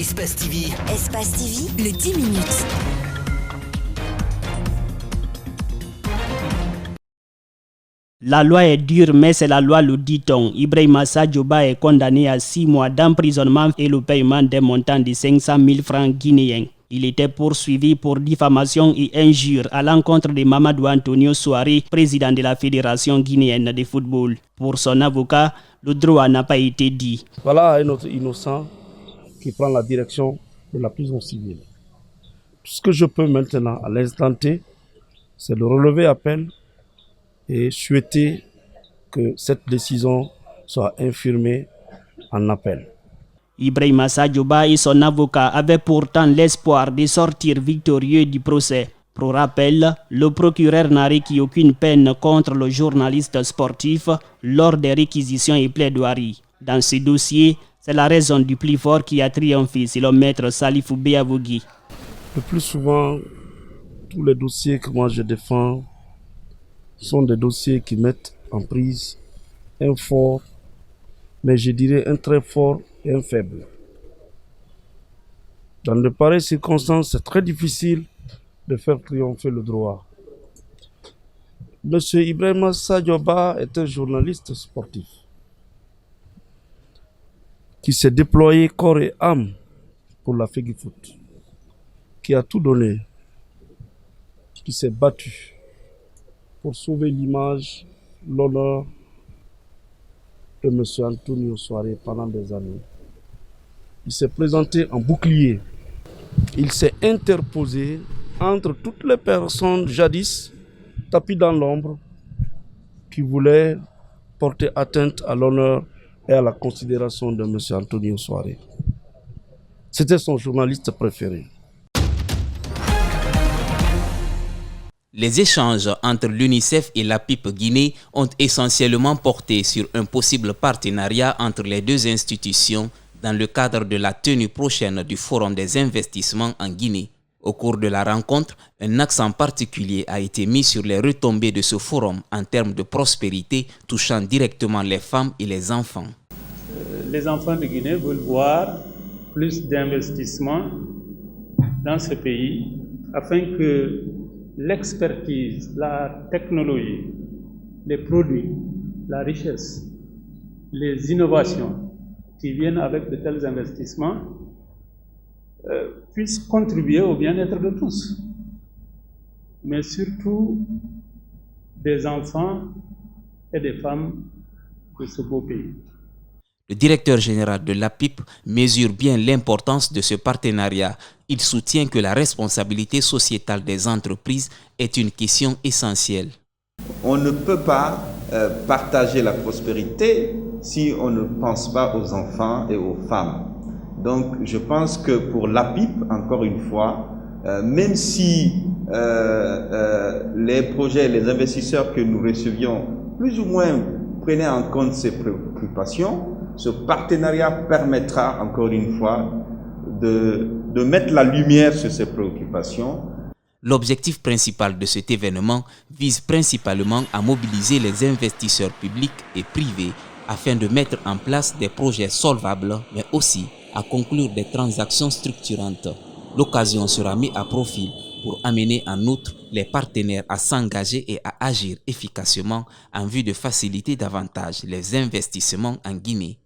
Espace TV. Espace TV, le 10 minutes. La loi est dure, mais c'est la loi, le dit-on. Ibrahima Sadioba est condamné à 6 mois d'emprisonnement et le paiement d'un montant de 500 000 francs guinéens. Il était poursuivi pour diffamation et injure à l'encontre de Mamadou Antonio Souaré, président de la Fédération guinéenne de football. Pour son avocat, le droit n'a pas été dit. Voilà un autre innocent qui prend la direction de la prison civile. Tout ce que je peux maintenant, à l'instant T, c'est de relever appel et souhaiter que cette décision soit infirmée en appel. Ibrahima Sadioba et son avocat avaient pourtant l'espoir de sortir victorieux du procès. Pour rappel, le procureur n'a requis aucune peine contre le journaliste sportif lors des réquisitions et plaidoiries. Dans ce dossier, c'est la raison du plus fort qui a triomphé, selon maître Salifou Béavougui. Le plus souvent, tous les dossiers que moi je défends sont des dossiers qui mettent en prise un fort, mais je dirais un très fort et un faible. Dans de pareilles circonstances, c'est très difficile de faire triompher le droit. Monsieur Ibrahima Sadioba est un journaliste sportif qui s'est déployé corps et âme pour la Fegifoot, qui a tout donné, qui s'est battu pour sauver l'image, l'honneur de M. Antonio Souaré pendant des années. Il s'est présenté en bouclier. Il s'est interposé entre toutes les personnes jadis tapies dans l'ombre qui voulaient porter atteinte à l'honneur et à la considération de M. Antonio Souaré. C'était son journaliste préféré. Les échanges entre l'UNICEF et la PIP Guinée ont essentiellement porté sur un possible partenariat entre les deux institutions dans le cadre de la tenue prochaine du Forum des investissements en Guinée. Au cours de la rencontre, un accent particulier a été mis sur les retombées de ce forum en termes de prospérité touchant directement les femmes et les enfants. Les enfants de Guinée veulent voir plus d'investissements dans ce pays afin que l'expertise, la technologie, les produits, la richesse, les innovations qui viennent avec de tels investissements puissent contribuer au bien-être de tous, mais surtout des enfants et des femmes de ce beau pays. Le directeur général de l'APIP mesure bien l'importance de ce partenariat. Il soutient que la responsabilité sociétale des entreprises est une question essentielle. On ne peut pas partager la prospérité si on ne pense pas aux enfants et aux femmes. Donc je pense que pour l'APIP, encore une fois, même si les projets, les investisseurs que nous recevions plus ou moins prenaient en compte ces préoccupations, ce partenariat permettra encore une fois de mettre la lumière sur ces préoccupations. L'objectif principal de cet événement vise principalement à mobiliser les investisseurs publics et privés afin de mettre en place des projets solvables, mais aussi à conclure des transactions structurantes. L'occasion sera mise à profit pour amener en outre les partenaires à s'engager et à agir efficacement en vue de faciliter davantage les investissements en Guinée.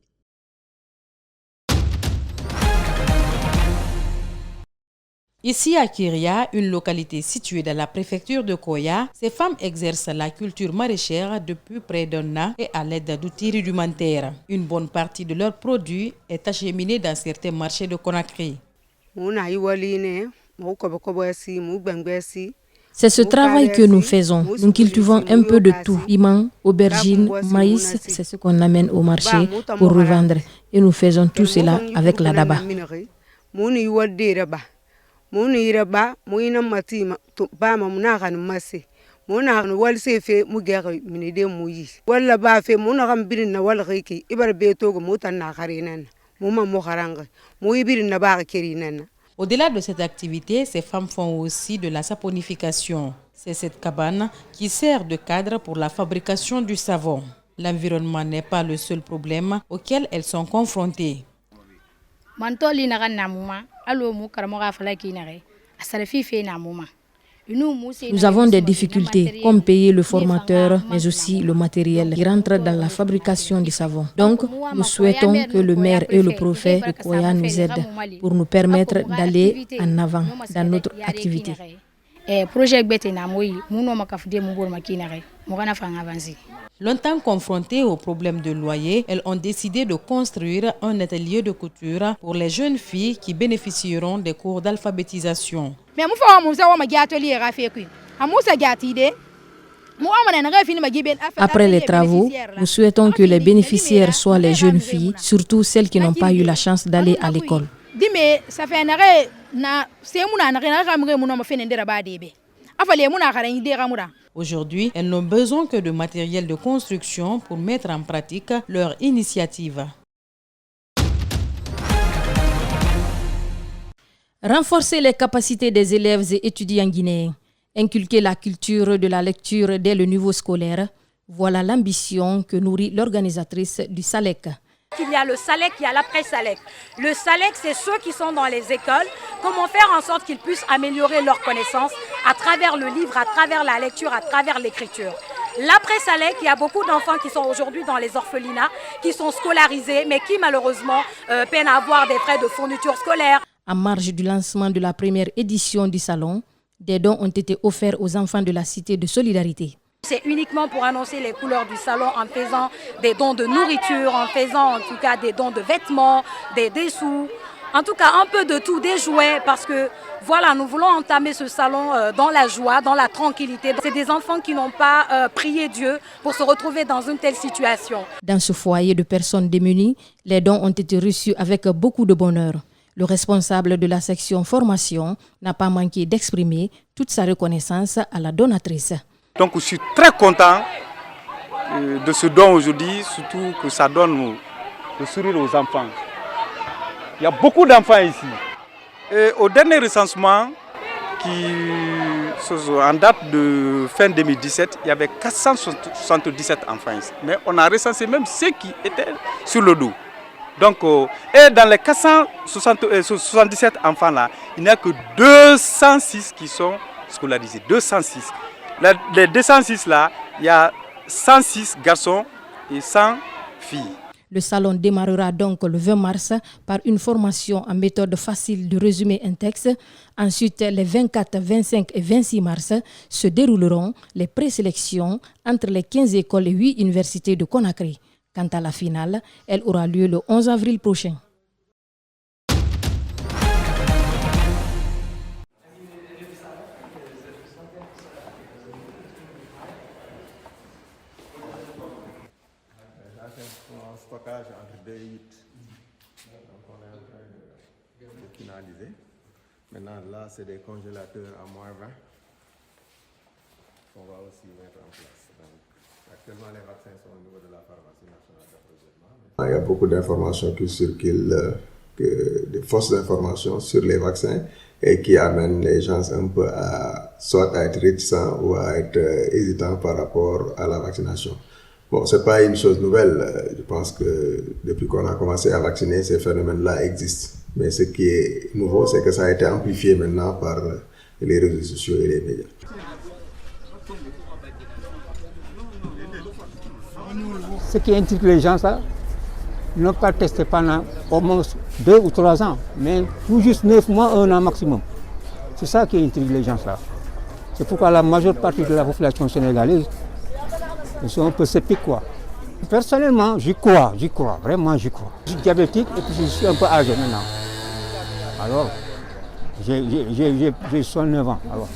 Ici à Kiria, une localité située dans la préfecture de Koya, ces femmes exercent la culture maraîchère depuis près d'un an et à l'aide d'outils rudimentaires. Une bonne partie de leurs produits est acheminée dans certains marchés de Conakry. C'est ce travail que nous faisons. Nous cultivons un peu de tout. Piment, aubergines, maïs, c'est ce qu'on amène au marché pour revendre. Et nous faisons tout cela avec la daba. Au-delà de cette activité, ces femmes font aussi de la saponification. C'est cette cabane qui sert de cadre pour la fabrication du savon. L'environnement n'est pas le seul problème auquel elles sont confrontées. Nous avons des difficultés, comme payer le formateur, mais aussi le matériel qui rentre dans la fabrication du savon. Donc, nous souhaitons que le maire et le préfet de Koya nous aident pour nous permettre d'aller en avant dans notre activité. Longtemps confrontées au problème de loyer, elles ont décidé de construire un atelier de couture pour les jeunes filles qui bénéficieront des cours d'alphabétisation. Après les travaux, nous souhaitons que les bénéficiaires soient les jeunes filles, surtout celles qui n'ont pas eu la chance d'aller à l'école. Aujourd'hui, elles n'ont besoin que de matériel de construction pour mettre en pratique leur initiative. Renforcer les capacités des élèves et étudiants guinéens, inculquer la culture de la lecture dès le niveau scolaire, voilà l'ambition que nourrit l'organisatrice du SALEC. Il y a le SALEC, il y a l'après-SALEC. Le SALEC, c'est ceux qui sont dans les écoles. Comment faire en sorte qu'ils puissent améliorer leurs connaissances à travers le livre, à travers la lecture, à travers l'écriture. L'après-SALEC, il y a beaucoup d'enfants qui sont aujourd'hui dans les orphelinats, qui sont scolarisés, mais qui malheureusement peinent à avoir des frais de fourniture scolaire. En marge du lancement de la première édition du salon, des dons ont été offerts aux enfants de la Cité de Solidarité. C'est uniquement pour annoncer les couleurs du salon en faisant des dons de nourriture, en faisant en tout cas des dons de vêtements, des dessous, en tout cas un peu de tout, des jouets, parce que voilà, nous voulons entamer ce salon dans la joie, dans la tranquillité. C'est des enfants qui n'ont pas prié Dieu pour se retrouver dans une telle situation. Dans ce foyer de personnes démunies, les dons ont été reçus avec beaucoup de bonheur. Le responsable de la section formation n'a pas manqué d'exprimer toute sa reconnaissance à la donatrice. Donc je suis très content de ce don aujourd'hui, surtout que ça donne le sourire aux enfants. Il y a beaucoup d'enfants ici. Et au dernier recensement, en date de fin 2017, il y avait 477 enfants ici. Mais on a recensé même ceux qui étaient sur le dos. Donc, et dans les 477 enfants-là, il n'y a que 206 qui sont scolarisés. 206. Les 206 là, il y a 106 garçons et 100 filles. Le salon démarrera donc le 20 mars par une formation en méthode facile de résumer un texte. Ensuite, les 24, 25 et 26 mars se dérouleront les présélections entre les 15 écoles et 8 universités de Conakry. Quant à la finale, elle aura lieu le 11 avril prochain. Stockage entre 2 et 8. Donc on est en train de finaliser. Maintenant là c'est des congélateurs à moins 20 qu'on va aussi mettre en place. Donc, actuellement les vaccins sont au niveau de la pharmacie nationale d'approvisionnement. Il y a beaucoup d'informations qui circulent, des fausses informations sur les vaccins et qui amènent les gens un peu soit à être réticents ou à être hésitants par rapport à la vaccination. Bon, c'est pas une chose nouvelle. Je pense que depuis qu'on a commencé à vacciner, ces phénomènes-là existent. Mais ce qui est nouveau, c'est que ça a été amplifié maintenant par les réseaux sociaux et les médias. Ce qui intrigue les gens, ça, ils n'ont pas testé pendant au moins 2 ou 3 ans, mais tout juste 9 mois, 1 an maximum. C'est ça qui intrigue les gens, ça. C'est pourquoi la majeure partie de la population sénégalaise, ils sont un peu sceptiques, quoi. Personnellement, j'y crois, vraiment j'y crois. Je suis diabétique et puis je suis un peu âgé maintenant. Alors, j'ai 69 ans, alors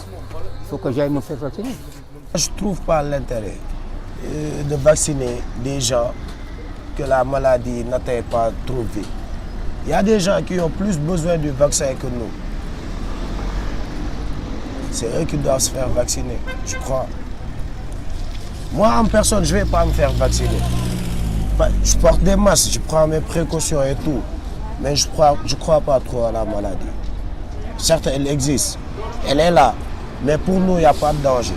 il faut que j'aille me faire vacciner. Je ne trouve pas l'intérêt de vacciner des gens que la maladie n'atteint pas trop vite. Il y a des gens qui ont plus besoin du vaccin que nous. C'est eux qui doivent se faire vacciner, je crois. Moi, en personne, je ne vais pas me faire vacciner. Je porte des masques, je prends mes précautions et tout. Mais je crois pas trop à la maladie. Certes, elle existe. Elle est là. Mais pour nous, il n'y a pas de danger.